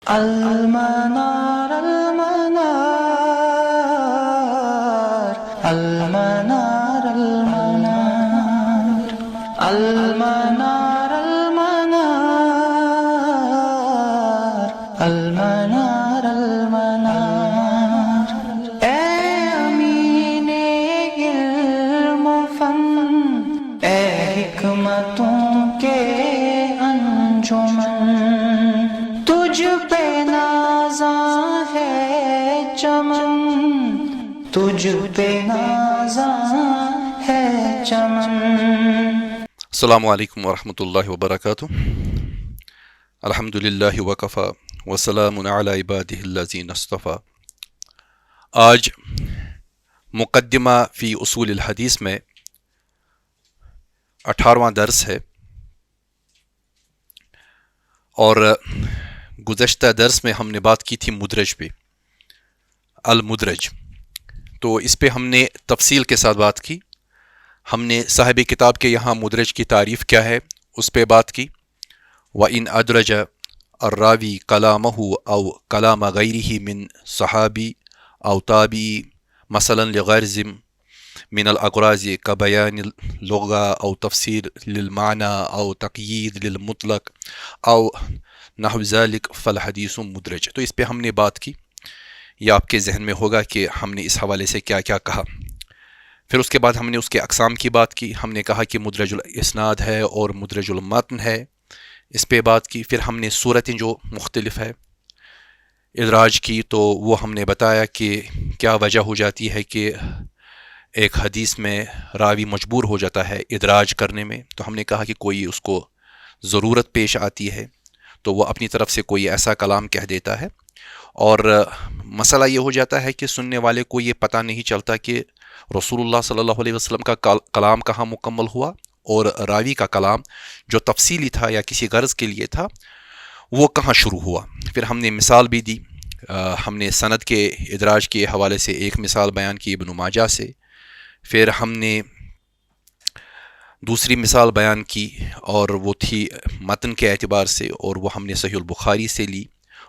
المنار المنار المنار المنار المنار المنار المنار المنار اے امین علم و فن، اے حکمتوں کے انجمن، تجھ پہ نازاں ہے چمن، تجھ پہ نازاں ہے چمن۔ السلام علیکم ورحمۃ اللہ وبرکاتہ۔ الحمد للہ وکفی وسلام علی عبادہ الذین اصطفی۔ آج مقدمہ فی اصول الحدیث میں 18واں درس ہے، اور گزشتہ درس میں ہم نے بات کی تھی مدرج پہ، المدرج۔ تو اس پہ ہم نے تفصیل کے ساتھ بات کی۔ ہم نے صاحب کتاب کے یہاں مدرج کی تعریف کیا ہے اس پہ بات کی۔ وَإِنْ أَدْرَجَ الراوی کلامہ او کلام غیرہ من صحابی او تابعی مثلا لغرض من الاغراض كبيان اللغة او تفسیر للمعنى او تقیید للمطلق او نحو ذلك فالحدیث مدرج۔ تو اس پہ ہم نے بات کی، یہ آپ کے ذہن میں ہوگا کہ ہم نے اس حوالے سے کیا کیا کہا۔ پھر اس کے بعد ہم نے اس کے اقسام کی بات کی۔ ہم نے کہا کہ مدرج الاسناد ہے اور مدرج المتن ہے، اس پہ بات کی۔ پھر ہم نے صورتیں جو مختلف ہے ادراج کی، تو وہ ہم نے بتایا کہ کیا وجہ ہو جاتی ہے کہ ایک حدیث میں راوی مجبور ہو جاتا ہے ادراج کرنے میں۔ تو ہم نے کہا کہ کوئی اس کو ضرورت پیش آتی ہے تو وہ اپنی طرف سے کوئی ایسا کلام کہہ دیتا ہے، اور مسئلہ یہ ہو جاتا ہے کہ سننے والے کو یہ پتہ نہیں چلتا کہ رسول اللہ صلی اللہ علیہ وسلم کا کلام کہاں مکمل ہوا اور راوی کا کلام جو تفصیلی تھا یا کسی غرض کے لیے تھا وہ کہاں شروع ہوا۔ پھر ہم نے مثال بھی دی، ہم نے سند کے ادراج کے حوالے سے ایک مثال بیان کی ابن ماجہ سے، پھر ہم نے دوسری مثال بیان کی اور وہ تھی متن کے اعتبار سے، اور وہ ہم نے صحیح البخاری سے لی،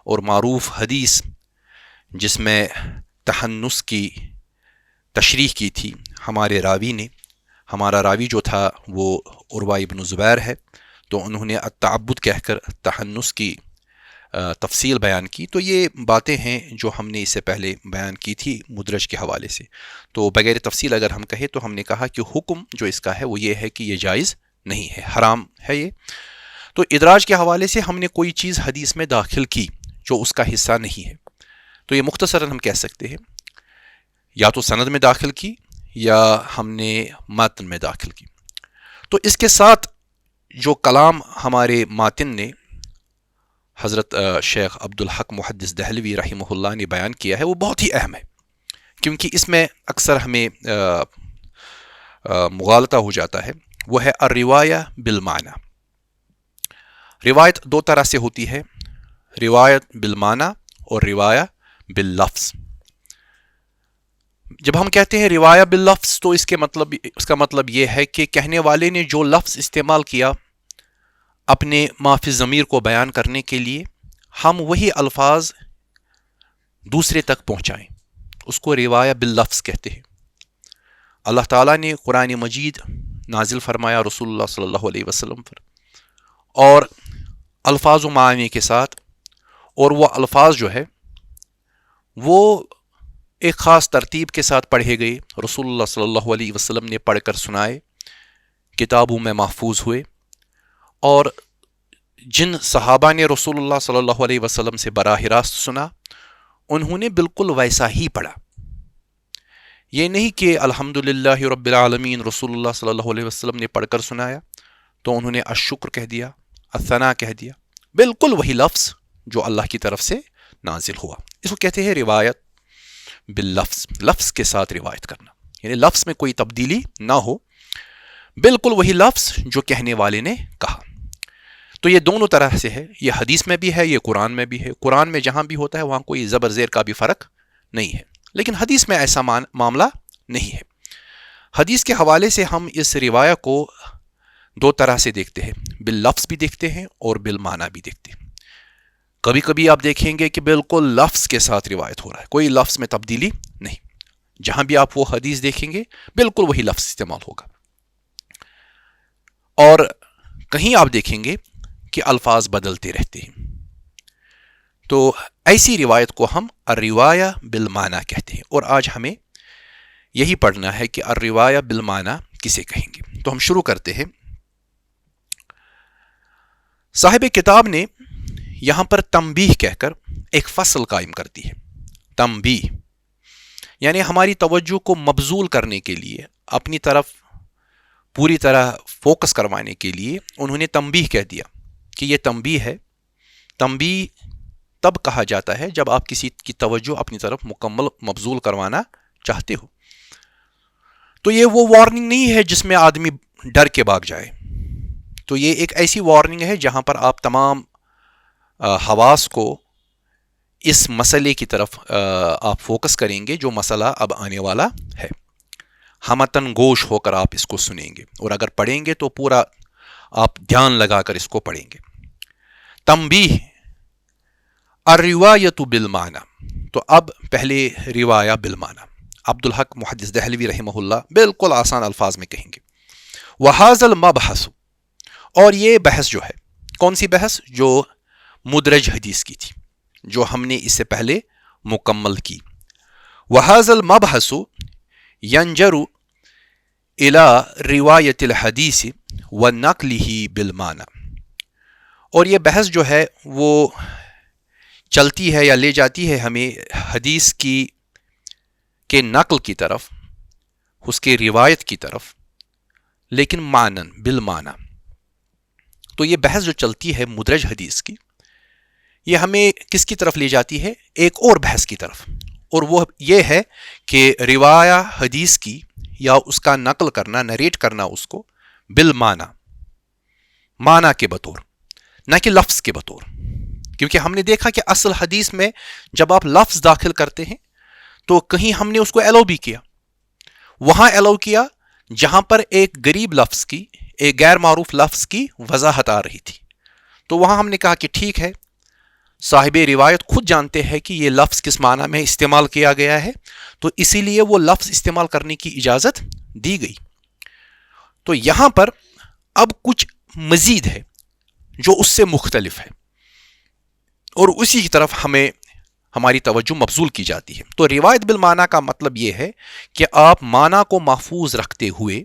اور معروف حدیث جس میں تحنس کی تشریح کی تھی ہمارے راوی نے۔ ہمارا راوی جو تھا وہ عروہ ابن زبیر ہے، تو انہوں نے التعبد کہہ کر تحنس کی تفصیل بیان کی۔ تو یہ باتیں ہیں جو ہم نے اس سے پہلے بیان کی تھی مدرج کے حوالے سے۔ تو بغیر تفصیل اگر ہم کہیں تو ہم نے کہا کہ حکم جو اس کا ہے وہ یہ ہے کہ یہ جائز نہیں ہے، حرام ہے یہ۔ تو ادراج کے حوالے سے ہم نے کوئی چیز حدیث میں داخل کی جو اس کا حصہ نہیں ہے، تو یہ مختصراً ہم کہہ سکتے ہیں یا تو سند میں داخل کی یا ہم نے متن میں داخل کی۔ تو اس کے ساتھ جو کلام ہمارے ماتن نے حضرت شیخ عبدالحق محدث دہلوی رحمہ اللہ نے بیان کیا ہے وہ بہت ہی اہم ہے، کیونکہ اس میں اکثر ہمیں مغالطہ ہو جاتا ہے۔ وہ ہے الروایہ بالمعنی۔ روایت دو طرح سے ہوتی ہے، روایت بالمعنی اور روایہ باللفظ۔ جب ہم کہتے ہیں روایہ باللفظ تو اس کا مطلب یہ ہے کہ کہنے والے نے جو لفظ استعمال کیا اپنے ما فی الضمیر کو بیان کرنے کے لیے، ہم وہی الفاظ دوسرے تک پہنچائیں، اس کو روایہ باللفظ کہتے ہیں۔ اللہ تعالیٰ نے قرآن مجید نازل فرمایا رسول اللہ صلی اللہ علیہ وسلم پر، اور الفاظ و معانی کے ساتھ، اور وہ الفاظ جو ہے وہ ایک خاص ترتیب کے ساتھ پڑھے گئے، رسول اللہ صلی اللہ علیہ وسلم نے پڑھ کر سنائے، کتابوں میں محفوظ ہوئے، اور جن صحابہ نے رسول اللہ صلی اللہ علیہ وسلم سے براہ راست سنا انہوں نے بالکل ویسا ہی پڑھا۔ یہ نہیں کہ الحمدللہ رب العالمین رسول اللہ صلی اللہ علیہ وسلم نے پڑھ کر سنایا تو انہوں نے الشکر کہہ دیا، الثناء کہہ دیا، بالکل وہی لفظ جو اللہ کی طرف سے نازل ہوا۔ اس کو کہتے ہیں روایت باللفظ، لفظ کے ساتھ روایت کرنا، یعنی لفظ میں کوئی تبدیلی نہ ہو، بالکل وہی لفظ جو کہنے والے نے کہا۔ تو یہ دونوں طرح سے ہے، یہ حدیث میں بھی ہے، یہ قرآن میں بھی ہے۔ قرآن میں جہاں بھی ہوتا ہے وہاں کوئی زبر زیر کا بھی فرق نہیں ہے، لیکن حدیث میں ایسا معاملہ نہیں ہے۔ حدیث کے حوالے سے ہم اس روایہ کو دو طرح سے دیکھتے ہیں، باللفظ بھی دیکھتے ہیں اور بالمعنی بھی دیکھتے ہیں۔ کبھی کبھی آپ دیکھیں گے کہ بالکل لفظ کے ساتھ روایت ہو رہا ہے, کوئی لفظ میں تبدیلی نہیں, جہاں بھی آپ وہ حدیث دیکھیں گے بالکل وہی لفظ استعمال ہوگا. اور کہیں آپ دیکھیں گے کہ الفاظ بدلتے رہتے ہیں. تو ایسی روایت کو ہم الروایہ بالمعنی کہتے ہیں, اور آج ہمیں یہی پڑھنا ہے کہ الروایہ بالمعنی کسے کہیں گے. تو ہم شروع کرتے ہیں. صاحب کتاب نے یہاں پر تنبیہ کہہ کر ایک فصل قائم کر دی ہے. تنبیہ یعنی ہماری توجہ کو مبذول کرنے کے لیے, اپنی طرف پوری طرح فوکس کروانے کے لیے انہوں نے تنبیہ کہہ دیا کہ یہ تنبیہ ہے. تنبیہ تب کہا جاتا ہے جب آپ کسی کی توجہ اپنی طرف مکمل مبذول کروانا چاہتے ہو. تو یہ وہ وارننگ نہیں ہے جس میں آدمی ڈر کے بھاگ جائے. تو یہ ایک ایسی وارننگ ہے جہاں پر آپ تمام حواس کو اس مسئلے کی طرف آپ فوکس کریں گے جو مسئلہ اب آنے والا ہے. ہمتن گوش ہو کر آپ اس کو سنیں گے, اور اگر پڑھیں گے تو پورا آپ دھیان لگا کر اس کو پڑھیں گے. تنبیہ الروایۃ بالمعنی. تو اب پہلے روایہ بالمعنی. عبدالحق محدث دہلوی رحمہ اللہ بالکل آسان الفاظ میں کہیں گے وَهَذَا الْمَبْحَثُ. اور یہ بحث جو ہے, کون سی بحث؟ جو مدرج حدیث کی تھی, جو ہم نے اس سے پہلے مکمل کی. وَهَذَا الْمَبْحَثُ يَنْجَرُ إِلَى رِوَایَةِ الْحَدِيثِ وَنَقْلِهِ بِالْمَعنَى. اور یہ بحث جو ہے وہ چلتی ہے یا لے جاتی ہے ہمیں حدیث کے نقل کی طرف, اس کے روایت کی طرف, لیکن معنن بالمعنی. تو یہ بحث جو چلتی ہے مدرج حدیث کی, یہ ہمیں کس کی طرف لے جاتی ہے؟ ایک اور بحث کی طرف, اور وہ یہ ہے کہ روایہ حدیث کی یا اس کا نقل کرنا, نریٹ کرنا اس کو بالمعنی, معنی کے بطور, نہ کہ لفظ کے بطور. کیونکہ ہم نے دیکھا کہ اصل حدیث میں جب آپ لفظ داخل کرتے ہیں تو کہیں ہم نے اس کو ایلو بھی کیا, وہاں ایلو کیا جہاں پر ایک غریب لفظ کی, ایک غیر معروف لفظ کی وضاحت آ رہی تھی. تو وہاں ہم نے کہا کہ ٹھیک ہے, صاحب روایت خود جانتے ہیں کہ یہ لفظ کس معنی میں استعمال کیا گیا ہے, تو اسی لیے وہ لفظ استعمال کرنے کی اجازت دی گئی. تو یہاں پر اب کچھ مزید ہے جو اس سے مختلف ہے, اور اسی کی طرف ہماری توجہ مبذول کی جاتی ہے. تو روایت بالمعنی کا مطلب یہ ہے کہ آپ معنی کو محفوظ رکھتے ہوئے,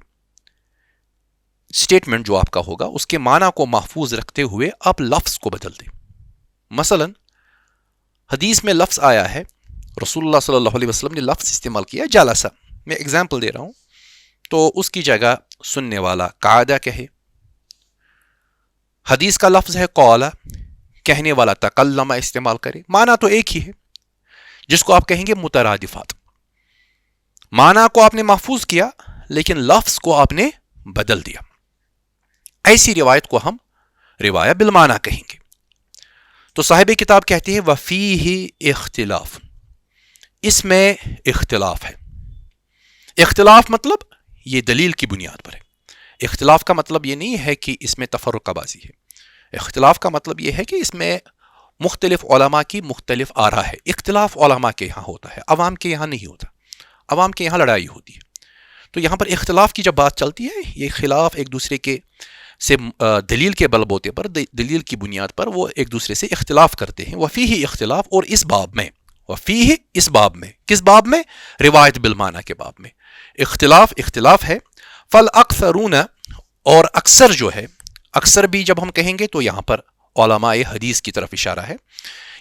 اسٹیٹمنٹ جو آپ کا ہوگا اس کے معنی کو محفوظ رکھتے ہوئے آپ لفظ کو بدل دیں. مثلا حدیث میں لفظ آیا ہے, رسول اللہ صلی اللہ علیہ وسلم نے لفظ استعمال کیا جالسہ, میں اگزامپل دے رہا ہوں, تو اس کی جگہ سننے والا قعدہ کہے. حدیث کا لفظ ہے قولا, کہنے والا تکلم استعمال کرے. معنی تو ایک ہی ہے جس کو آپ کہیں گے مترادفات. معنی کو آپ نے محفوظ کیا لیکن لفظ کو آپ نے بدل دیا. ایسی روایت کو ہم روایہ بالمعنی کہیں گے. تو صاحب کتاب کہتے ہیں وَفِيهِ اختلاف, اس میں اختلاف ہے. اختلاف مطلب یہ دلیل کی بنیاد پر ہے. اختلاف کا مطلب یہ نہیں ہے کہ اس میں تفرقہ بازی ہے. اختلاف کا مطلب یہ ہے کہ اس میں مختلف علماء کی مختلف آراء ہے. اختلاف علماء کے یہاں ہوتا ہے, عوام کے یہاں نہیں ہوتا. عوام کے یہاں لڑائی ہوتی ہے. تو یہاں پر اختلاف کی جب بات چلتی ہے, یہ خلاف ایک دوسرے کے سے دلیل کے بل بوتے پر, دلیل کی بنیاد پر وہ ایک دوسرے سے اختلاف کرتے ہیں. وفیہ اختلاف, اور اس باب میں, وفیہ اس باب میں, کس باب میں؟ روایت بالمعنی کے باب میں اختلاف ہے. فالاکثرون, اور اکثر جو ہے, اکثر بھی جب ہم کہیں گے تو یہاں پر علماء حدیث کی طرف اشارہ ہے,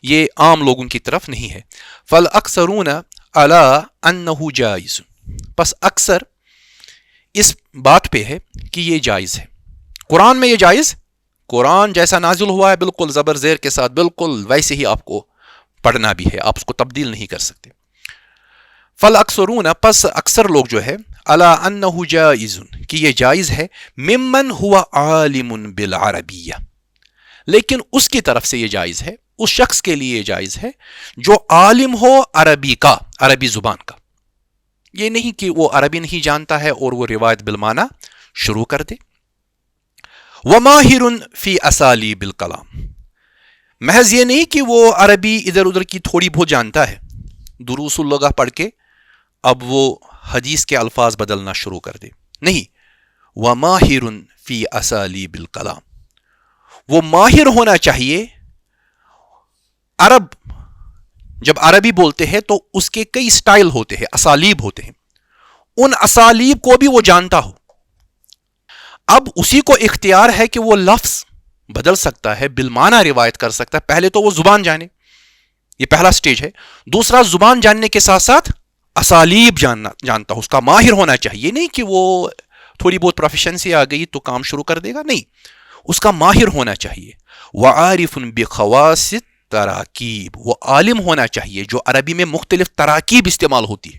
یہ عام لوگوں کی طرف نہیں ہے. فالاکثرون علی انہ جائز, پس اکثر اس بات پہ ہے کہ یہ جائز ہے. قرآن میں یہ جائز, قرآن جیسا نازل ہوا ہے بالکل زبر زیر کے ساتھ, بالکل ویسے ہی آپ کو پڑھنا بھی ہے, آپ اس کو تبدیل نہیں کر سکتے. فالاکثرون, پس اکثر لوگ جو ہے, علی انہ جائز, کہ یہ جائز ہے, ممن ہوا عالم بالعربیہ, لیکن اس کی طرف سے یہ جائز ہے, اس شخص کے لیے یہ جائز ہے جو عالم ہو عربی کا, عربی زبان کا. یہ نہیں کہ وہ عربی نہیں جانتا ہے اور وہ روایت بالمعنی شروع کر دے. وماہر فی اسالیب الکلام, محض یہ نہیں کہ وہ عربی ادھر ادھر کی تھوڑی بہت جانتا ہے، دروس اللغہ پڑھ کے اب وہ حدیث کے الفاظ بدلنا شروع کر دے، نہیں، وَمَاهِرٌ فِي أَسَالِيبِ الْكَلَامِ، وہ ماہر ہونا چاہیے. عرب جب عربی بولتے ہیں تو اس کے کئی سٹائل ہوتے ہیں، اسالیب ہوتے ہیں، ان اسالیب کو بھی وہ جانتا ہو. اب اسی کو اختیار ہے کہ وہ لفظ بدل سکتا ہے، بالمعنی روایت کر سکتا ہے. پہلے تو وہ زبان جانے، یہ پہلا سٹیج ہے. دوسرا، زبان جاننے کے ساتھ ساتھ اسالیب جانتا ہو، اس کا ماہر ہونا چاہیے. نہیں کہ وہ تھوڑی بہت پروفیشنسی آ گئی تو کام شروع کر دے گا، نہیں، اس کا ماہر ہونا چاہیے. وَعَارِفٌ بِخَوَاصِ التَّرَاكِيبِ، وہ عالم ہونا چاہیے جو عربی میں مختلف تراکیب استعمال ہوتی ہے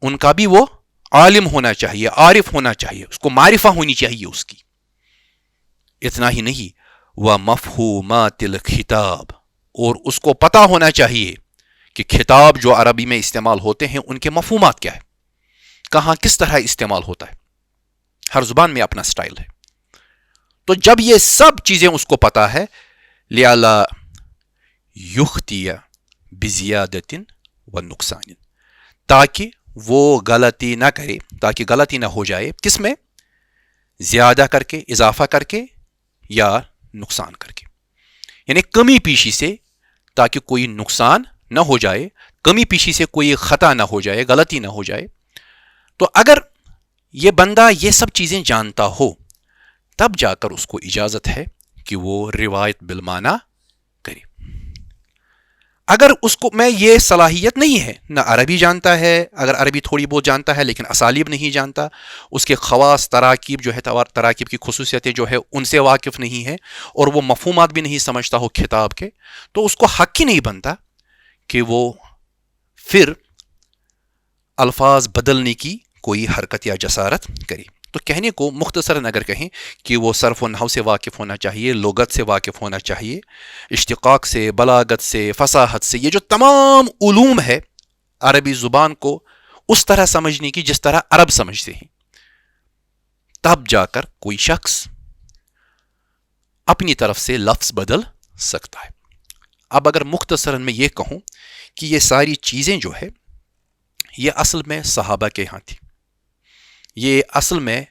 ان کا بھی وہ عالم ہونا چاہیے، عارف ہونا چاہیے، اس کو معرفہ ہونی چاہیے اس کی. اتنا ہی نہیں، وَمَفْهُومَاتِ الْخِطَابِ، اور اس کو پتہ ہونا چاہیے کہ خطاب جو عربی میں استعمال ہوتے ہیں ان کے مفہومات کیا ہے، کہاں کس طرح استعمال ہوتا ہے. ہر زبان میں اپنا سٹائل ہے. تو جب یہ سب چیزیں اس کو پتہ ہے، لِعَلَا يُخْطِيَ بِزِيَادَةٍ وَنُقْصَانٍ، تاکہ وہ غلطی نہ کرے، تاکہ غلطی نہ ہو جائے، کس میں؟ زیادہ کر کے، اضافہ کر کے یا نقصان کر کے، یعنی کمی پیشی سے، تاکہ کوئی نقصان نہ ہو جائے، کمی پیشی سے کوئی خطا نہ ہو جائے، غلطی نہ ہو جائے. تو اگر یہ بندہ یہ سب چیزیں جانتا ہو تب جا کر اس کو اجازت ہے کہ وہ روایت بالمعنی کرے. اگر اس کو میں یہ صلاحیت نہیں ہے، نہ عربی جانتا ہے، اگر عربی تھوڑی بہت جانتا ہے لیکن اسالیب نہیں جانتا، اس کے خواص تراکیب جو ہے، تراکیب کی خصوصیتیں جو ہے ان سے واقف نہیں ہے، اور وہ مفہومات بھی نہیں سمجھتا ہو خطاب کے، تو اس کو حق ہی نہیں بنتا کہ وہ پھر الفاظ بدلنے کی کوئی حرکت یا جسارت کرے. تو کہنے کو مختصراً اگر کہیں کہ وہ صرف و نحو سے واقف ہونا چاہیے، لغت سے واقف ہونا چاہیے، اشتقاق سے، بلاغت سے، فصاحت سے، یہ جو تمام علوم ہے عربی زبان کو اس طرح سمجھنے کی جس طرح عرب سمجھتے ہیں، تب جا کر کوئی شخص اپنی طرف سے لفظ بدل سکتا ہے. اب اگر مختصراً میں یہ کہوں کہ یہ ساری چیزیں جو ہے یہ اصل میں صحابہ کے ہاں تھی، یہ اصل میں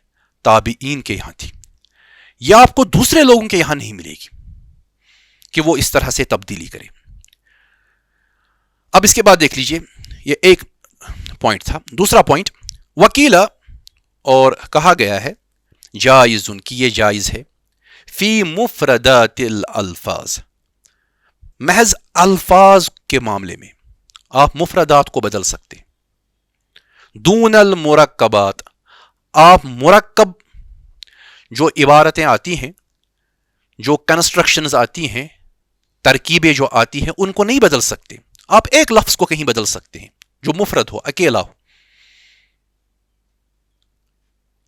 تابعین کے یہاں تھی، یا آپ کو دوسرے لوگوں کے یہاں نہیں ملے گی کہ وہ اس طرح سے تبدیلی کرے. اب اس کے بعد دیکھ لیجئے، یہ ایک پوائنٹ تھا. دوسرا پوائنٹ، وکیلا، اور کہا گیا ہے جائز کی یہ جائز ہے، فی مفردات الالفاظ، محض الفاظ کے معاملے میں آپ مفردات کو بدل سکتے، دون المرکبات، آپ مرکب جو عبارتیں آتی ہیں، جو کنسٹرکشنز آتی ہیں، ترکیبیں جو آتی ہیں، ان کو نہیں بدل سکتے. آپ ایک لفظ کو کہیں بدل سکتے ہیں جو مفرد ہو، اکیلا ہو.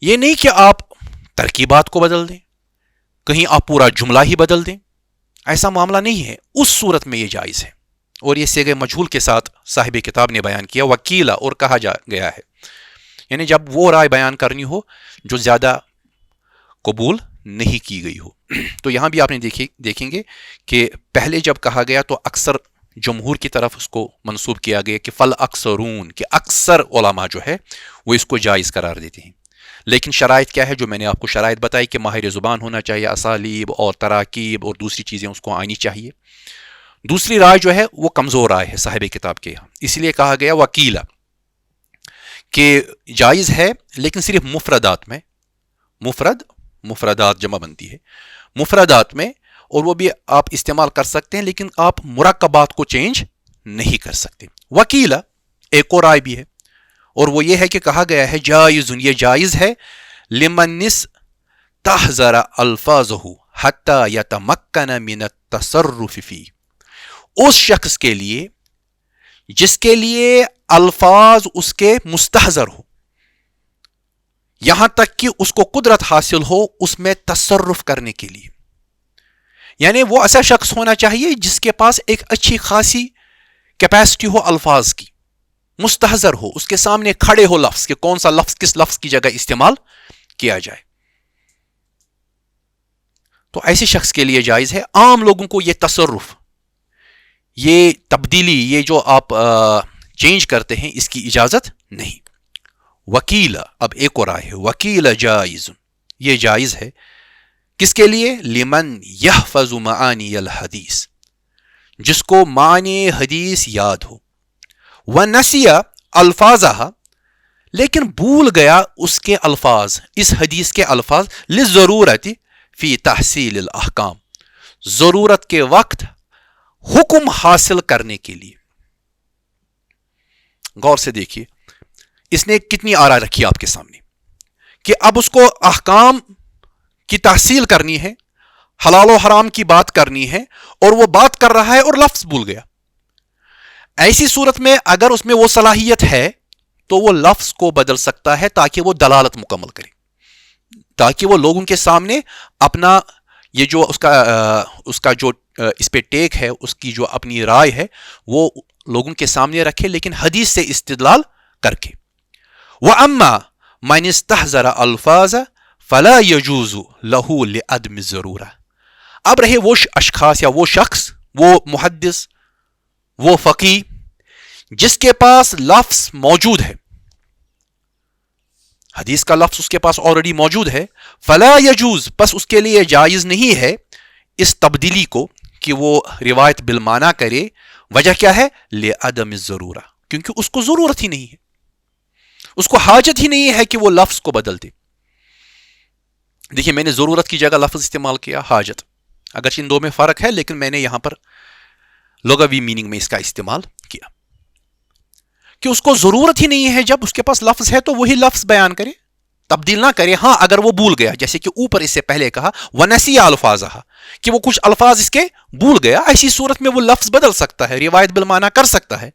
یہ نہیں کہ آپ ترکیبات کو بدل دیں، کہیں آپ پورا جملہ ہی بدل دیں، ایسا معاملہ نہیں ہے. اس صورت میں یہ جائز ہے، اور یہ صیغہ مجہول کے ساتھ صاحب کتاب نے بیان کیا، وکیلا، اور کہا گیا ہے، یعنی جب وہ رائے بیان کرنی ہو جو زیادہ قبول نہیں کی گئی ہو. تو یہاں بھی آپ نے دیکھیں گے کہ پہلے جب کہا گیا تو اکثر جمہور کی طرف اس کو منسوب کیا گیا کہ فل اکثرون، کہ اکثر علماء جو ہے وہ اس کو جائز قرار دیتے ہیں. لیکن شرائط کیا ہے، جو میں نے آپ کو شرائط بتائی کہ ماہر زبان ہونا چاہیے، اسالیب اور تراکیب اور دوسری چیزیں اس کو آنی چاہیے. دوسری رائے جو ہے وہ کمزور رائے ہے صاحب کتاب کے یہاں، اس لیے کہا گیا وکیلا کہ جائز ہے، لیکن صرف مفردات میں، مفردات جمع بنتی ہے، مفردات میں، اور وہ بھی آپ استعمال کر سکتے ہیں، لیکن آپ مرکبات کو چینج نہیں کر سکتے. وکیلا ایک اور رائے بھی ہے، اور وہ یہ ہے کہ کہا گیا ہے جائز، یہ جائز ہے، لمن استحضر الفاظہ حتی یتمکن من التصرف فی، اس شخص کے لیے جس کے لیے الفاظ اس کے مستحضر ہو، یہاں تک کہ اس کو قدرت حاصل ہو اس میں تصرف کرنے کے لیے. یعنی وہ ایسا شخص ہونا چاہیے جس کے پاس ایک اچھی خاصی کیپیسٹی ہو الفاظ کی، مستحضر ہو، اس کے سامنے کھڑے ہو لفظ کہ کون سا لفظ کس لفظ کی جگہ استعمال کیا جائے. تو ایسے شخص کے لیے جائز ہے. عام لوگوں کو یہ تصرف، یہ تبدیلی، یہ جو آپ چینج کرتے ہیں، اس کی اجازت نہیں. وکیل، اب ایک اور آئے ہے، وکیل جائز، یہ جائز ہے کس کے لیے؟ لمن یحفظ معانی الحدیث، جس کو معنی حدیث یاد ہو. ونسی الفاظہا، لیکن بھول گیا اس کے الفاظ، اس حدیث کے الفاظ، للضرورت فی تحصیل الاحکام، ضرورت کے وقت حکم حاصل کرنے کے لیے. غور سے دیکھیے، اس نے کتنی آرا رکھی آپ کے سامنے کہ اب اس کو احکام کی تحصیل کرنی ہے، حلال و حرام کی بات کرنی ہے، اور وہ بات کر رہا ہے اور لفظ بھول گیا. ایسی صورت میں اگر اس میں وہ صلاحیت ہے تو وہ لفظ کو بدل سکتا ہے تاکہ وہ دلالت مکمل کرے، تاکہ وہ لوگوں کے سامنے اپنا یہ جو اس کا جو اس پہ ٹیک ہے، اس کی جو اپنی رائے ہے، وہ لوگوں کے سامنے رکھے، لیکن حدیث سے استدلال کر کے. وَأَمَّا مَنِ اسْتَحْضَرَ الْفَاظَ فَلَا يَجُوزُ لَهُ لِعَدْمِ الضَّرُورَةِ. اب رہے وہ اشخاص یا وہ شخص، وہ محدث، وہ فقی جس کے پاس لفظ موجود ہے، حدیث کا لفظ اس کے پاس آلریڈی موجود ہے، فلا یجوز، پس اس کے لیے جائز نہیں ہے اس تبدیلی کو کہ وہ روایت بالمعنی کرے. وجہ کیا ہے؟ لعدم الضرورہ، کیونکہ اس کو ضرورت ہی نہیں ہے، اس کو حاجت ہی نہیں ہے کہ وہ لفظ کو بدل دے. دیکھیے، میں نے ضرورت کی جگہ لفظ استعمال کیا حاجت، اگرچہ ان دو میں فرق ہے، لیکن میں نے یہاں پر لغوی میننگ میں اس کا استعمال کیا کہ اس کو ضرورت ہی نہیں ہے. جب اس کے پاس لفظ ہے تو وہی لفظ بیان کرے، تبدیل نہ کرے. ہاں، اگر وہ بھول گیا، جیسے کہ اوپر اس سے پہلے کہا وَنَسِیَ الْفَاظَهَا، کہ وہ کچھ الفاظ اس کے بھول گیا، ایسی صورت میں وہ لفظ بدل سکتا ہے، روایت بالمعنی کر سکتا ہے.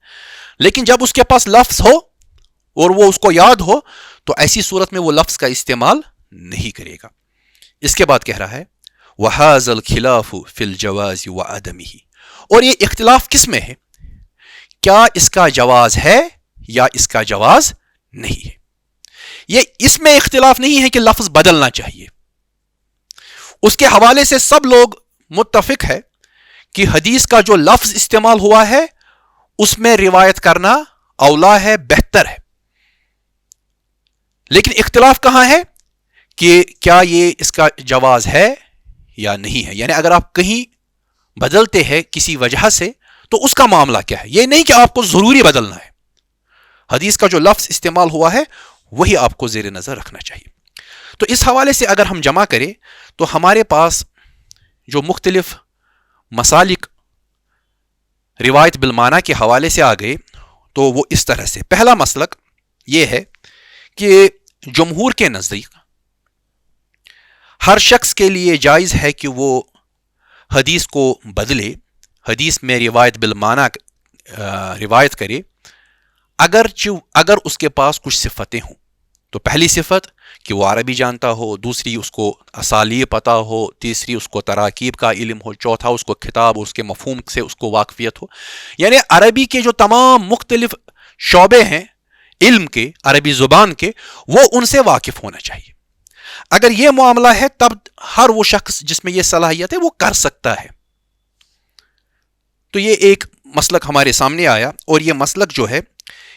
لیکن جب اس کے پاس لفظ ہو اور وہ اس کو یاد ہو تو ایسی صورت میں وہ لفظ کا استعمال نہیں کرے گا. اس کے بعد کہہ رہا ہے وَهَذَا الْخِلَافُ فِي الْجَوَازِ وَعَدَمِهِ، اور یہ اختلاف کس میں ہے؟ کیا اس کا جواز ہے یا اس کا جواز نہیں ہے؟ یہ اس میں اختلاف نہیں ہے کہ لفظ بدلنا چاہیے. اس کے حوالے سے سب لوگ متفق ہے کہ حدیث کا جو لفظ استعمال ہوا ہے اس میں روایت کرنا اولا ہے، بہتر ہے. لیکن اختلاف کہاں ہے کہ کیا یہ اس کا جواز ہے یا نہیں ہے. یعنی اگر آپ کہیں بدلتے ہیں کسی وجہ سے تو اس کا معاملہ کیا ہے. یہ نہیں کہ آپ کو ضروری بدلنا ہے، حدیث کا جو لفظ استعمال ہوا ہے وہی آپ کو زیر نظر رکھنا چاہیے. تو اس حوالے سے اگر ہم جمع کریں تو ہمارے پاس جو مختلف مسالک روایت بالمعنی کے حوالے سے آ گئے تو وہ اس طرح سے. پہلا مسلک یہ ہے کہ جمہور کے نزدیک ہر شخص کے لیے جائز ہے کہ وہ حدیث کو بدلے، حدیث میں روایت بالمعنی روایت کرے، اگر اس کے پاس کچھ صفتیں ہوں. تو پہلی صفت کہ وہ عربی جانتا ہو، دوسری اس کو اسالیب پتہ ہو، تیسری اس کو تراکیب کا علم ہو، چوتھا اس کو خطاب اور اس کے مفہوم سے اس کو واقفیت ہو. یعنی عربی کے جو تمام مختلف شعبے ہیں علم کے، عربی زبان کے، وہ ان سے واقف ہونا چاہیے. اگر یہ معاملہ ہے تب ہر وہ شخص جس میں یہ صلاحیت ہے وہ کر سکتا ہے. تو یہ ایک مسلک ہمارے سامنے آیا، اور یہ مسلک جو ہے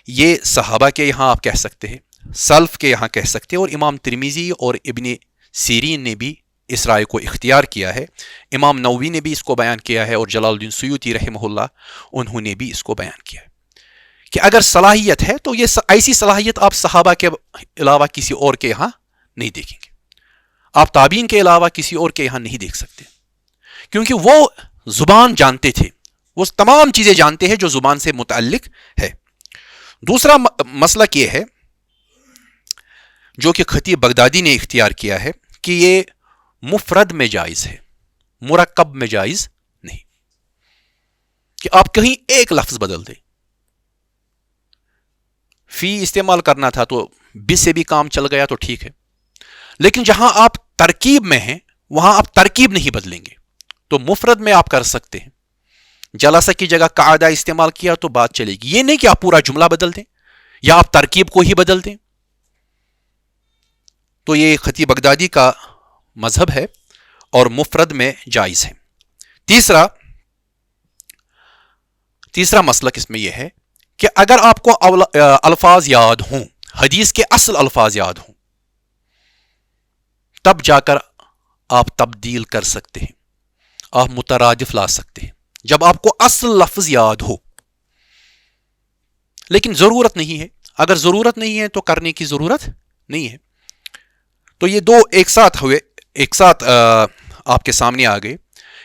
یہ صحابہ کے یہاں آپ کہہ سکتے ہیں، سلف کے یہاں کہہ سکتے ہیں، اور امام ترمذی اور ابن سیرین نے بھی اس رائے کو اختیار کیا ہے. امام نووی نے بھی اس کو بیان کیا ہے، اور جلال الدین سیوطی رحمہ اللہ انہوں نے بھی اس کو بیان کیا ہے کہ اگر صلاحیت ہے تو یہ ایسی صلاحیت آپ صحابہ کے علاوہ کسی اور کے یہاں نہیں دیکھیں گے، آپ تابعین کے علاوہ کسی اور کے یہاں نہیں دیکھ سکتے، کیونکہ وہ زبان جانتے تھے، وہ تمام چیزیں جانتے ہیں جو زبان سے متعلق ہے. دوسرا مسلک یہ ہے جو کہ خطیب بغدادی نے اختیار کیا ہے کہ یہ مفرد میں جائز ہے، مرکب میں جائز نہیں، کہ آپ کہیں ایک لفظ بدل دیں. فی استعمال کرنا تھا تو بی سے بھی کام چل گیا تو ٹھیک ہے، لیکن جہاں آپ ترکیب میں ہیں وہاں آپ ترکیب نہیں بدلیں گے، تو مفرد میں آپ کر سکتے ہیں. جلسہ کی جگہ قاعدہ استعمال کیا تو بات چلے گی. یہ نہیں کہ آپ پورا جملہ بدل دیں یا آپ ترکیب کو ہی بدل دیں. تو یہ خطیب بغدادی کا مذہب ہے، اور مفرد میں جائز ہے۔ تیسرا مسلک اس میں یہ ہے کہ اگر آپ کو الفاظ یاد ہوں، حدیث کے اصل الفاظ یاد ہوں، تب جا کر آپ تبدیل کر سکتے ہیں، آپ مترادف لا سکتے ہیں جب آپ کو اصل لفظ یاد ہو، لیکن ضرورت نہیں ہے۔ اگر ضرورت نہیں ہے تو کرنے کی ضرورت نہیں ہے۔ تو یہ دو ایک ساتھ آپ کے سامنے آ گئے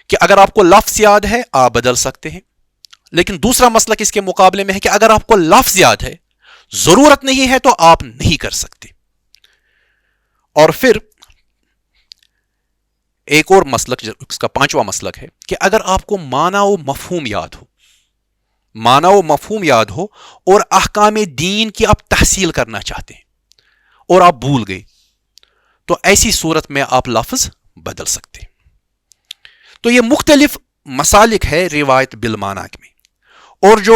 کہ اگر آپ کو لفظ یاد ہے آپ بدل سکتے ہیں، لیکن دوسرا مسلک اس کے مقابلے میں ہے کہ اگر آپ کو لفظ یاد ہے، ضرورت نہیں ہے، تو آپ نہیں کر سکتے۔ اور پھر ایک اور مسلک، اس کا پانچواں مسلک ہے کہ اگر آپ کو معنی و مفہوم یاد ہو اور احکام دین کی آپ تحصیل کرنا چاہتے ہیں اور آپ بھول گئے، تو ایسی صورت میں آپ لفظ بدل سکتے ہیں۔ تو یہ مختلف مسالک ہے روایت بالمعنی میں، اور جو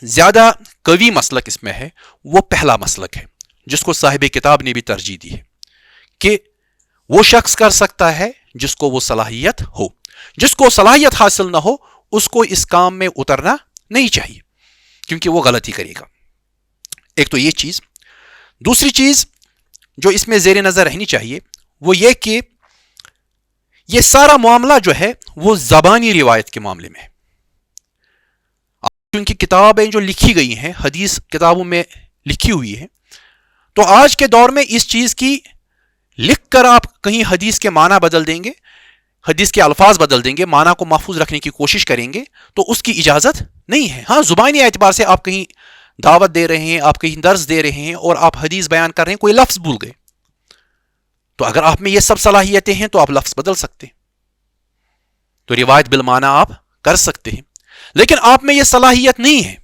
زیادہ قوی مسلک اس میں ہے وہ پہلا مسلک ہے جس کو صاحب کتاب نے بھی ترجیح دی ہے کہ وہ شخص کر سکتا ہے جس کو وہ صلاحیت ہو، جس کو صلاحیت حاصل نہ ہو اس کو اس کام میں اترنا نہیں چاہیے، کیونکہ وہ غلطی کرے گا۔ ایک تو یہ چیز۔ دوسری چیز جو اس میں زیر نظر رہنی چاہیے وہ یہ کہ یہ سارا معاملہ جو ہے وہ زبانی روایت کے معاملے میں ہے، کیونکہ کتابیں جو لکھی گئی ہیں حدیث کتابوں میں لکھی ہوئی ہیں، تو آج کے دور میں اس چیز کی لکھ کر آپ کہیں حدیث کے معنی بدل دیں گے، حدیث کے الفاظ بدل دیں گے، معنی کو محفوظ رکھنے کی کوشش کریں گے، تو اس کی اجازت نہیں ہے۔ ہاں، زبانی اعتبار سے آپ کہیں دعوت دے رہے ہیں، آپ کہیں درس دے رہے ہیں اور آپ حدیث بیان کر رہے ہیں، کوئی لفظ بھول گئے، تو اگر آپ میں یہ سب صلاحیتیں ہیں تو آپ لفظ بدل سکتے ہیں، تو روایت بالمعنی آپ کر سکتے ہیں۔ لیکن آپ میں یہ صلاحیت نہیں ہے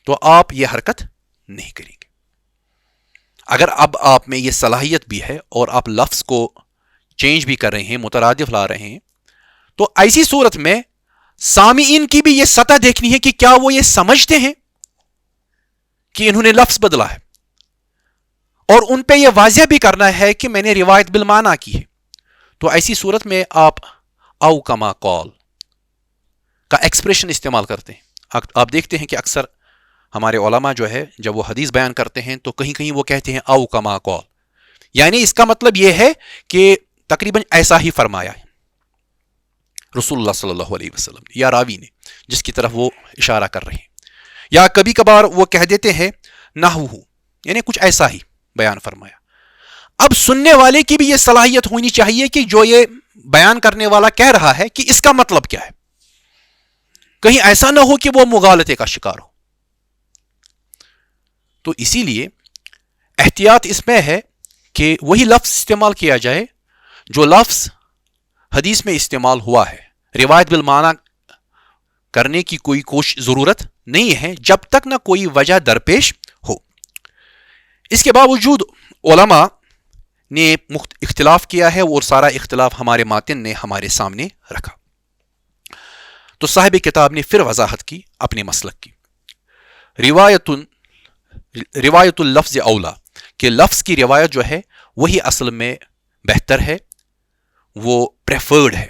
تو آپ یہ حرکت نہیں کریں گے۔ اگر اب آپ میں یہ صلاحیت بھی ہے اور آپ لفظ کو چینج بھی کر رہے ہیں، مترادف لا رہے ہیں، تو ایسی صورت میں سامعین کی بھی یہ سطح دیکھنی ہے کہ کیا وہ یہ سمجھتے ہیں کہ انہوں نے لفظ بدلا ہے، اور ان پہ یہ واضح بھی کرنا ہے کہ میں نے روایت بالمعنی کی ہے۔ تو ایسی صورت میں آپ او کما قال کا ایکسپریشن استعمال کرتے ہیں۔ آپ دیکھتے ہیں کہ اکثر ہمارے علماء جو ہے جب وہ حدیث بیان کرتے ہیں تو کہیں کہیں وہ کہتے ہیں او کما قال، یعنی اس کا مطلب یہ ہے کہ تقریباً ایسا ہی فرمایا ہے رسول اللہ صلی اللہ علیہ وسلم یا راوی نے جس کی طرف وہ اشارہ کر رہے ہیں، یا کبھی کبھار وہ کہہ دیتے ہیں نحوہ، یعنی کچھ ایسا ہی بیان فرمایا۔ اب سننے والے کی بھی یہ صلاحیت ہونی چاہیے کہ جو یہ بیان کرنے والا کہہ رہا ہے کہ اس کا مطلب کیا ہے، کہیں ایسا نہ ہو کہ وہ مغالطے کا شکار ہو۔ تو اسی لیے احتیاط اس میں ہے کہ وہی لفظ استعمال کیا جائے جو لفظ حدیث میں استعمال ہوا ہے۔ روایت بالمعنی کرنے کی کوئی ضرورت نہیں ہے جب تک نہ کوئی وجہ درپیش ہو۔ اس کے باوجود علماء نے اختلاف کیا ہے اور سارا اختلاف ہمارے ماتن نے ہمارے سامنے رکھا۔ تو صاحب کتاب نے پھر وضاحت کی اپنے مسلک کی، روایت اللفظ اولا، کہ لفظ کی روایت جو ہے وہی اصل میں بہتر ہے، وہ پریفرڈ ہے۔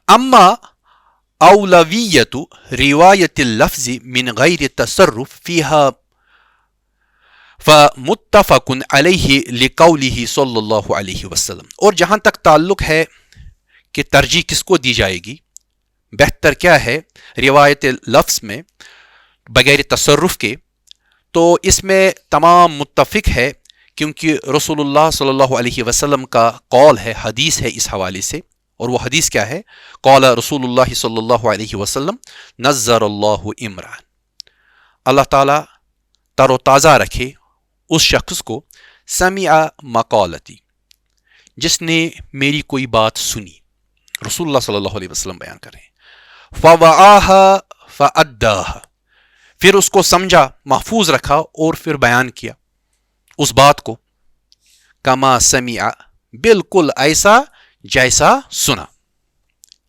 اما اولویت روایت اللفظ من غیر تصرف فیہا فمتفق علیہ لقولہ صلی اللہ علیہ وسلم، اور جہاں تک تعلق ہے کہ ترجیح کس کو دی جائے گی، بہتر کیا ہے روایت لفظ میں بغیر تصرف کے، تو اس میں تمام متفق ہے، کیونکہ رسول اللہ صلی اللہ علیہ وسلم کا قول ہے، حدیث ہے اس حوالے سے، اور وہ حدیث کیا ہے؟ قال رسول اللہ صلی اللہ علیہ وسلم نظر اللہ عمران، اللہ تعالیٰ تر و تازہ رکھے اس شخص کو سمع مقالتی، جس نے میری کوئی بات سنی، رسول اللہ صلی اللہ علیہ وسلم بیان کر رہے ہیں، فوعاها فأداها، پھر اس کو سمجھا، محفوظ رکھا اور پھر بیان کیا اس بات کو، کما سمع، بالکل ایسا جیسا سنا۔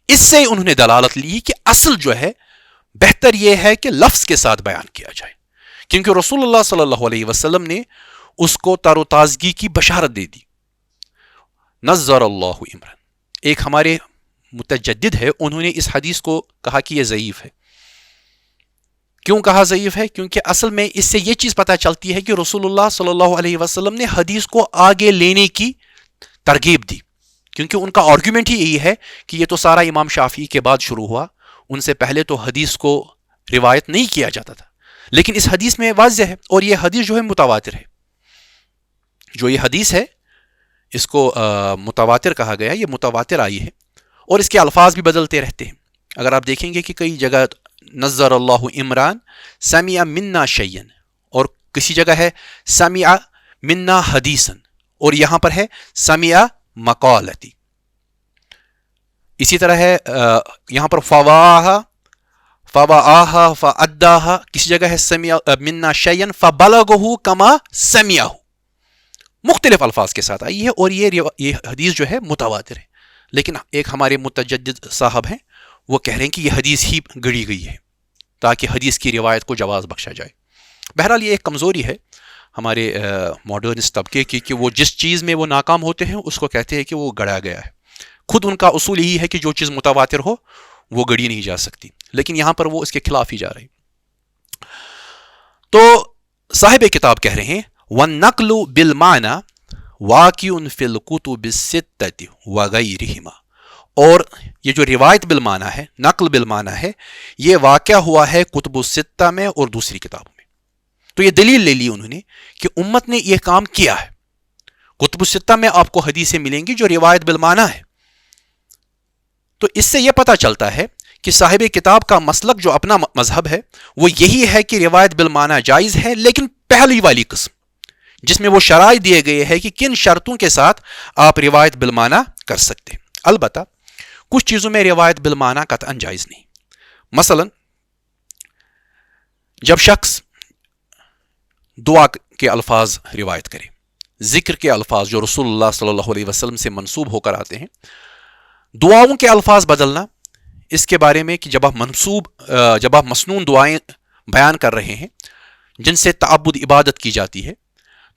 اس سے انہوں نے دلالت لی کہ اصل جو ہے بہتر یہ ہے کہ لفظ کے ساتھ بیان کیا جائے، کیونکہ رسول اللہ صلی اللہ علیہ وسلم نے اس کو تر و تازگی کی بشارت دے دی، نظر اللہ عمران، ایک ہمارے متجدد ہے، انہوں نے اس حدیث کو کہا کہ یہ ضعیف ہے. کیوں کہا ضعیف ہے؟ کیونکہ اصل میں اس سے یہ چیز پتہ چلتی ہے کہ رسول اللہ صلی اللہ علیہ وسلم نے حدیث کو آگے لینے کی ترغیب دی، کیونکہ ان کا آرگیومنٹ ہی یہی ہے کہ یہ تو سارا امام شافعی کے بعد شروع ہوا، ان سے پہلے تو حدیث کو روایت نہیں کیا جاتا تھا. لیکن اس حدیث میں واضح ہے، اور یہ حدیث جو ہے متواتر ہے. جو یہ حدیث ہے اس کو متواتر کہا گیا، یہ متواتر آئی ہے، اور اس کے الفاظ بھی بدلتے رہتے ہیں. اگر آپ دیکھیں گے کہ کئی جگہ نظر اللہ عمران سمع منا شیئن، اور کسی جگہ ہے سمع منا حدیثن، اور یہاں پر ہے سمع مقالتی. اسی طرح ہے یہاں پر فواہا فاداہا، کسی جگہ ہے سمع منا شیئن فبلغہ کما سمعہ. مختلف الفاظ کے ساتھ آئی ہے، اور یہ حدیث جو ہے متواتر ہے. لیکن ایک ہمارے متجدد صاحب ہیں، وہ کہہ رہے ہیں کہ یہ حدیث ہی گڑی گئی ہے تاکہ حدیث کی روایت کو جواز بخشا جائے. بہرحال یہ ایک کمزوری ہے ہمارے ماڈرنسٹ طبقے کی کہ وہ جس چیز میں وہ ناکام ہوتے ہیں اس کو کہتے ہیں کہ وہ گڑا گیا ہے. خود ان کا اصول یہی ہے کہ جو چیز متواتر ہو وہ گڑی نہیں جا سکتی، لیکن یہاں پر وہ اس کے خلاف ہی جا رہے. تو صاحب کتاب کہہ رہے ہیں وَالنَّقْلُ بِالْمَعْنَى وَاقِعٌ فِي الْكُتُبِ السِّتَّةِ وَغَيْرِهِمَا. اور یہ جو روایت بالمعنی ہے، نقل بالمعنی ہے، یہ واقع ہوا ہے کتب الستہ میں اور دوسری کتابوں میں. تو یہ دلیل لے لی انہوں نے کہ امت نے یہ کام کیا ہے. کتب الستہ میں آپ کو حدیثیں ملیں گی جو روایت بالمعنی ہے. تو اس سے یہ پتہ چلتا ہے کہ صاحب کتاب کا مسلک جو اپنا مذہب ہے وہ یہی ہے کہ روایت بالمعنی جائز ہے، لیکن پہلی والی قسم جس میں وہ شرائط دیے گئے ہیں کہ کن شرطوں کے ساتھ آپ روایت بالمعنی کر سکتے ہیں. البتہ کچھ چیزوں میں روایت بالمعنی قطعاً جائز نہیں. مثلا جب شخص دعا کے الفاظ روایت کرے، ذکر کے الفاظ جو رسول اللہ صلی اللہ علیہ وسلم سے منسوب ہو کر آتے ہیں، دعاؤں کے الفاظ بدلنا، اس کے بارے میں کہ جب آپ مسنون دعائیں بیان کر رہے ہیں جن سے تعبد عبادت کی جاتی ہے،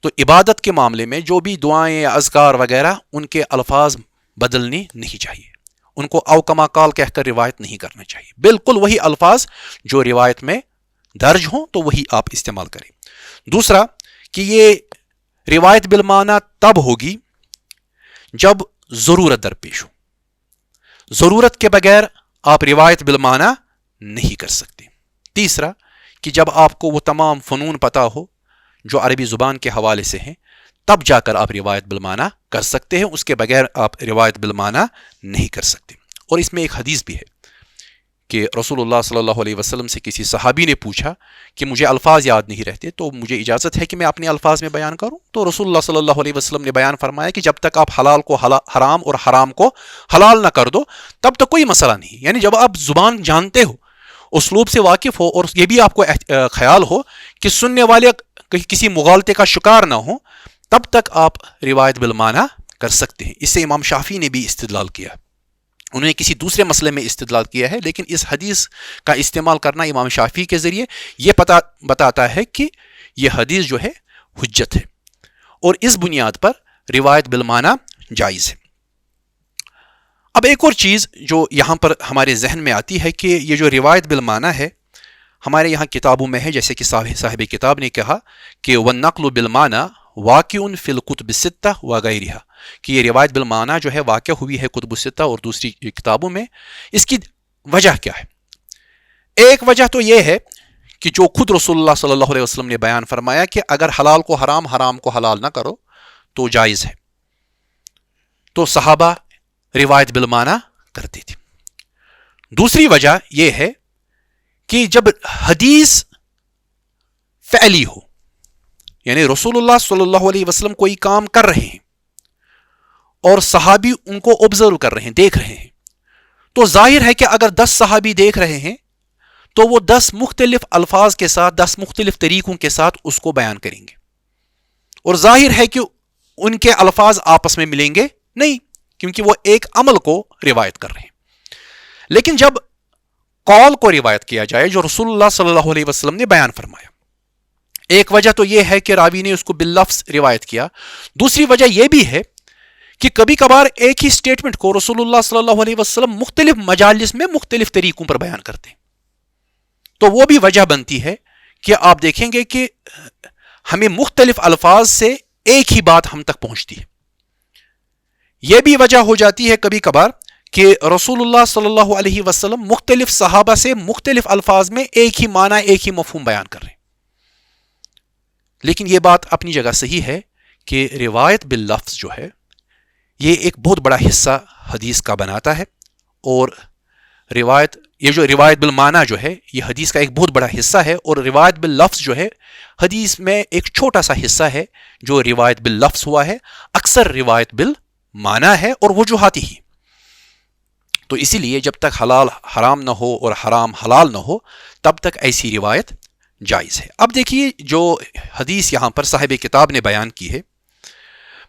تو عبادت کے معاملے میں جو بھی دعائیں اذکار وغیرہ ان کے الفاظ بدلنے نہیں چاہیے. ان کو او کما قال کہہ کر روایت نہیں کرنا چاہیے. بالکل وہی الفاظ جو روایت میں درج ہوں تو وہی آپ استعمال کریں. دوسرا کہ یہ روایت بالمعنی تب ہوگی جب ضرورت درپیش ہو. ضرورت کے بغیر آپ روایت بالمعنی نہیں کر سکتے. تیسرا کہ جب آپ کو وہ تمام فنون پتہ ہو جو عربی زبان کے حوالے سے ہیں، تب جا کر آپ روایت بالمعنی کر سکتے ہیں. اس کے بغیر آپ روایت بالمعنی نہیں کر سکتے. اور اس میں ایک حدیث بھی ہے کہ رسول اللہ صلی اللہ علیہ وسلم سے کسی صحابی نے پوچھا کہ مجھے الفاظ یاد نہیں رہتے، تو مجھے اجازت ہے کہ میں اپنے الفاظ میں بیان کروں؟ تو رسول اللہ صلی اللہ علیہ وسلم نے بیان فرمایا کہ جب تک آپ حلال کو حرام اور حرام کو حلال نہ کر دو تب تک کوئی مسئلہ نہیں. یعنی جب آپ زبان جانتے ہو، اسلوب سے واقف ہو، اور یہ بھی آپ کو خیال ہو کہ سننے والے کسی مغالطے کا شکار نہ ہو، تب تک آپ روایت بالمعنی کر سکتے ہیں. اس سے امام شافعی نے بھی استدلال کیا. انہوں نے کسی دوسرے مسئلے میں استدلال کیا ہے، لیکن اس حدیث کا استعمال کرنا امام شافعی کے ذریعے یہ بتاتا ہے کہ یہ حدیث جو ہے حجت ہے، اور اس بنیاد پر روایت بالمعنی جائز ہے. اب ایک اور چیز جو یہاں پر ہمارے ذہن میں آتی ہے کہ یہ جو روایت بالمعنی ہے ہمارے یہاں کتابوں میں ہے، جیسے کہ صاحب کتاب نے کہا کہ وَالنَّقْلُ بِالْمَعْنَى وَاقِعٌ فِي الْكُتُبِ السِّتَّةِ وَغَيْرِهَا، کہ یہ روایت بالمعنی جو ہے واقع ہوئی ہے کتب الستہ اور دوسری کتابوں میں. اس کی وجہ کیا ہے؟ ایک وجہ تو یہ ہے کہ جو خود رسول اللہ صلی اللہ علیہ وسلم نے بیان فرمایا کہ اگر حلال کو حرام، حرام کو حلال نہ کرو تو جائز ہے، تو صحابہ روایت بالمعنی کرتے تھے. دوسری وجہ یہ ہے کہ جب حدیث فعلی ہو، یعنی رسول اللہ صلی اللہ علیہ وسلم کوئی کام کر رہے ہیں اور صحابی ان کو آبزرو کر رہے ہیں، دیکھ رہے ہیں، تو ظاہر ہے کہ اگر 10 صحابی دیکھ رہے ہیں تو وہ 10 مختلف الفاظ کے ساتھ، 10 مختلف طریقوں کے ساتھ اس کو بیان کریں گے، اور ظاہر ہے کہ ان کے الفاظ آپس میں ملیں گے نہیں، کیونکہ وہ ایک عمل کو روایت کر رہے ہیں. لیکن جب قول کو روایت کیا جائے جو رسول اللہ صلی اللہ علیہ وسلم نے بیان فرمایا، ایک وجہ تو یہ ہے کہ راوی نے اس کو باللفظ روایت کیا. دوسری وجہ یہ بھی ہے کہ کبھی کبھار ایک ہی اسٹیٹمنٹ کو رسول اللہ صلی اللہ علیہ وسلم مختلف مجالس میں مختلف طریقوں پر بیان کرتے ہیں. تو وہ بھی وجہ بنتی ہے کہ آپ دیکھیں گے کہ ہمیں مختلف الفاظ سے ایک ہی بات ہم تک پہنچتی ہے. یہ بھی وجہ ہو جاتی ہے کبھی کبھار کہ رسول اللہ صلی اللہ علیہ وسلم مختلف صحابہ سے مختلف الفاظ میں ایک ہی معنی ایک ہی مفہوم بیان کر رہے ہیں. لیکن یہ بات اپنی جگہ صحیح ہے کہ روایت باللفظ جو ہے یہ ایک بہت بڑا حصہ حدیث کا بناتا ہے, اور یہ جو روایت بالمعنی جو ہے یہ حدیث کا ایک بہت بڑا حصہ ہے, اور روایت باللفظ جو ہے حدیث میں ایک چھوٹا سا حصہ ہے جو روایت باللفظ ہوا ہے. اکثر روایت بالمعنی ہے اور وجوہاتی ہی. تو اسی لیے جب تک حلال حرام نہ ہو اور حرام حلال نہ ہو تب تک ایسی روایت جائز ہے. اب دیکھیے جو حدیث یہاں پر صاحب کتاب نے بیان کی ہے,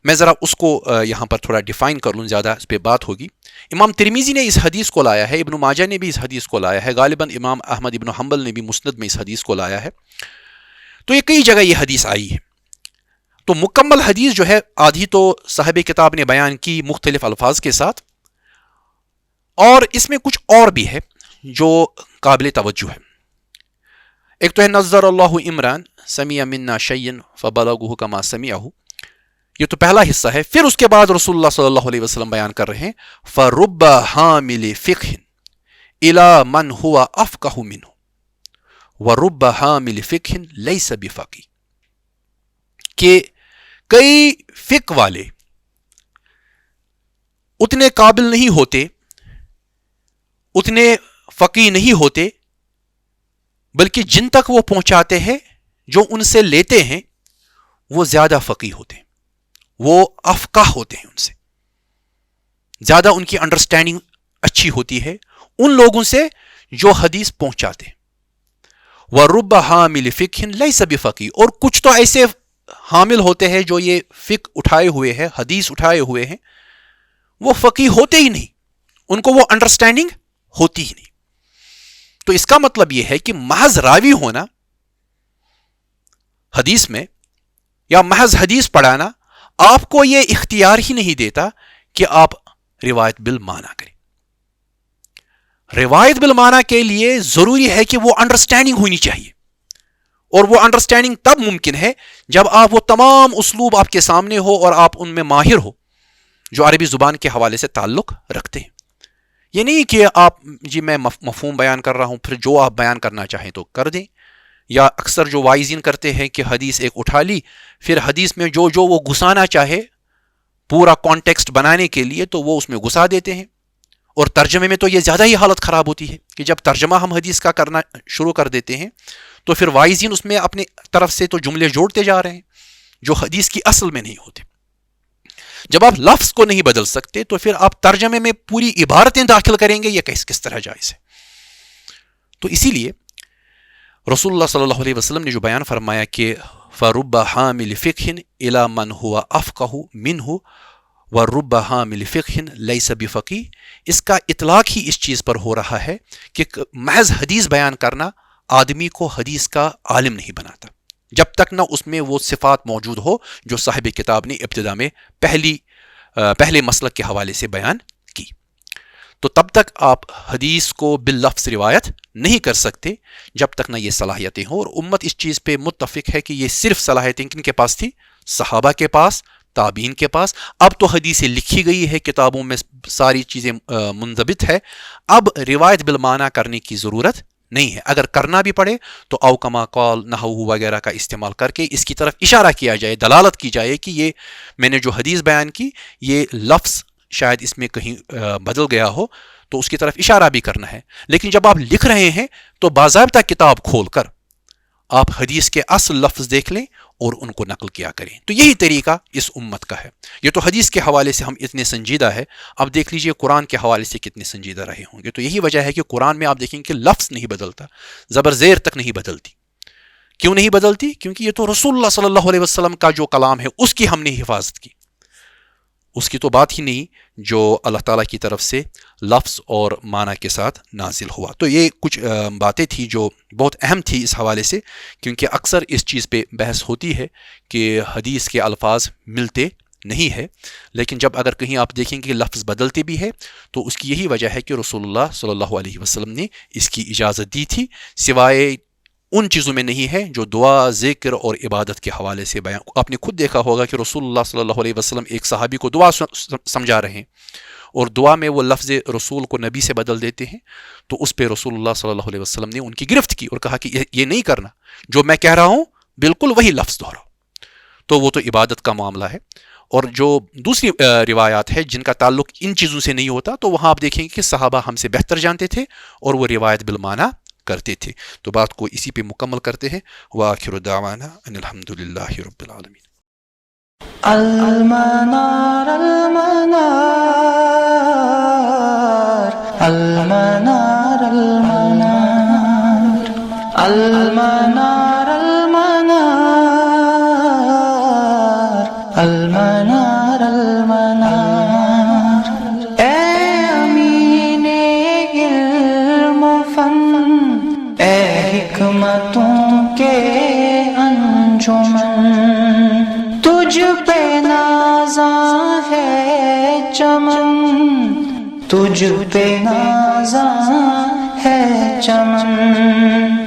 میں ذرا اس کو یہاں پر تھوڑا ڈیفائن کر لوں, زیادہ اس پہ بات ہوگی. امام ترمذی نے اس حدیث کو لایا ہے, ابن ماجہ نے بھی اس حدیث کو لایا ہے, غالباً امام احمد ابن حنبل نے بھی مسند میں اس حدیث کو لایا ہے. تو یہ کئی جگہ یہ حدیث آئی ہے. تو مکمل حدیث جو ہے آدھی تو صاحب کتاب نے بیان کی مختلف الفاظ کے ساتھ, اور اس میں کچھ اور بھی ہے جو قابل توجہ ہے. ایک تو ہے نظر اللہ عمران سمع منا شیئا فبلغه کما سمعه, یہ تو پہلا حصہ ہے. پھر اس کے بعد رسول اللہ صلی اللہ علیہ وسلم بیان کر رہے ہیں فرب حامل فقہ الى من هو افقہ منه ورب حامل فقہ لیس بفقیہ, کہ کئی فقہ والے اتنے قابل نہیں ہوتے, اتنے فقیہ نہیں ہوتے, بلکہ جن تک وہ پہنچاتے ہیں جو ان سے لیتے ہیں وہ زیادہ فقیہ ہوتے ہیں, وہ افقہ ہوتے ہیں, ان سے زیادہ ان کی انڈرسٹینڈنگ اچھی ہوتی ہے ان لوگوں سے جو حدیث پہنچاتے ہیں. وَرُبَّ حَامِلِ فِقْهٍ لَيْسَ بِفَقِيهٍ, اور کچھ تو ایسے حامل ہوتے ہیں جو یہ فقہ اٹھائے ہوئے ہیں, حدیث اٹھائے ہوئے ہیں, وہ فقیہ ہوتے ہی نہیں, ان کو وہ انڈرسٹینڈنگ ہوتی ہی نہیں. تو اس کا مطلب یہ ہے کہ محض راوی ہونا حدیث میں یا محض حدیث پڑھانا آپ کو یہ اختیار ہی نہیں دیتا کہ آپ روایت بالمعنی کریں. روایت بالمعنی کے لیے ضروری ہے کہ وہ انڈرسٹینڈنگ ہونی چاہیے, اور وہ انڈرسٹینڈنگ تب ممکن ہے جب آپ وہ تمام اسلوب آپ کے سامنے ہو اور آپ ان میں ماہر ہو جو عربی زبان کے حوالے سے تعلق رکھتے ہیں. یہ نہیں کہ آپ جی میں مفہوم بیان کر رہا ہوں پھر جو آپ بیان کرنا چاہیں تو کر دیں, یا اکثر جو وائزین کرتے ہیں کہ حدیث ایک اٹھا لی پھر حدیث میں جو وہ گھسانا چاہے پورا کانٹیکسٹ بنانے کے لیے تو وہ اس میں گھسا دیتے ہیں. اور ترجمے میں تو یہ زیادہ ہی حالت خراب ہوتی ہے کہ جب ترجمہ ہم حدیث کا کرنا شروع کر دیتے ہیں تو پھر وائزین اس میں اپنے طرف سے تو جملے جوڑتے جا رہے ہیں جو حدیث کی اصل میں نہیں ہوتے. جب آپ لفظ کو نہیں بدل سکتے تو پھر آپ ترجمے میں پوری عبارتیں داخل کریں گے, یہ کس طرح جائز ہے. تو اسی لیے رسول اللہ صلی اللہ علیہ وسلم نے جو بیان فرمایا کہ فَرُبَّ حَامِلِ فِقْهٍ إِلَى مَنْ هُوَ أَفْقَهُ مِنْهُ وَرُبَّ حَامِلِ فِقْهٍ لَيْسَ بِفَقِيهٍ, اس کا اطلاق ہی اس چیز پر ہو رہا ہے کہ محض حدیث بیان کرنا آدمی کو حدیث کا عالم نہیں بناتا جب تک نہ اس میں وہ صفات موجود ہو جو صاحب کتاب نے ابتدا میں پہلے مسلک کے حوالے سے بیان کی. تو تب تک آپ حدیث کو باللفظ روایت نہیں کر سکتے جب تک نہ یہ صلاحیتیں ہوں, اور امت اس چیز پہ متفق ہے کہ یہ صرف صلاحیتیں کن کے پاس تھی, صحابہ کے پاس, تابعین کے پاس. اب تو حدیثیں لکھی گئی ہے, کتابوں میں ساری چیزیں منضبط ہے, اب روایت بالمعنی کرنے کی ضرورت نہیں ہے. اگر کرنا بھی پڑے تو او کما قال نحو وغیرہ کا استعمال کر کے اس کی طرف اشارہ کیا جائے, دلالت کی جائے کہ یہ میں نے جو حدیث بیان کی یہ لفظ شاید اس میں کہیں بدل گیا ہو, تو اس کی طرف اشارہ بھی کرنا ہے. لیکن جب آپ لکھ رہے ہیں تو باضابطہ کتاب کھول کر آپ حدیث کے اصل لفظ دیکھ لیں اور ان کو نقل کیا کریں. تو یہی طریقہ اس امت کا ہے. یہ تو حدیث کے حوالے سے ہم اتنے سنجیدہ ہے, اب دیکھ لیجئے قرآن کے حوالے سے کتنے سنجیدہ رہے ہوں گے. تو یہی وجہ ہے کہ قرآن میں آپ دیکھیں کہ لفظ نہیں بدلتا, زبر زیر تک نہیں بدلتی. کیوں نہیں بدلتی؟ کیونکہ یہ تو رسول اللہ صلی اللہ علیہ وسلم کا جو کلام ہے اس کی ہم نے حفاظت کی, اس کی تو بات ہی نہیں جو اللہ تعالیٰ کی طرف سے لفظ اور معنی کے ساتھ نازل ہوا. تو یہ کچھ باتیں تھیں جو بہت اہم تھی اس حوالے سے, کیونکہ اکثر اس چیز پہ بحث ہوتی ہے کہ حدیث کے الفاظ ملتے نہیں ہے. لیکن جب اگر کہیں آپ دیکھیں کہ لفظ بدلتے بھی ہے تو اس کی یہی وجہ ہے کہ رسول اللہ صلی اللہ علیہ وسلم نے اس کی اجازت دی تھی، سوائے ان چیزوں میں نہیں ہے جو دعا، ذکر اور عبادت کے حوالے سے بیان. آپ نے خود دیکھا ہوگا کہ رسول اللہ صلی اللہ علیہ وسلم ایک صحابی کو دعا سمجھا رہے ہیں اور دعا میں وہ لفظ رسول کو نبی سے بدل دیتے ہیں، تو اس پہ رسول اللہ صلی اللہ علیہ وسلم نے ان کی گرفت کی اور کہا کہ یہ نہیں کرنا، جو میں کہہ رہا ہوں بالکل وہی لفظ دہراؤ. تو وہ تو عبادت کا معاملہ ہے. اور جو دوسری روایات ہے جن کا تعلق ان چیزوں سے نہیں ہوتا، تو وہاں آپ دیکھیں گے کہ صحابہ ہم سے بہتر جانتے تھے اور وہ روایت بالمعنی کرتے تھے. تو بات کو اسی پہ مکمل کرتے ہیں. وآخر دعوانا ان الحمد للہ رب العالمین. المنار المنار المنار المنار المنار المنار المنار. اے امین علم و فن، اے حکمتوں کے انجمن، تجھ پہ نازاں ہے چمن، تجھ پہ نازاں ہے چمن.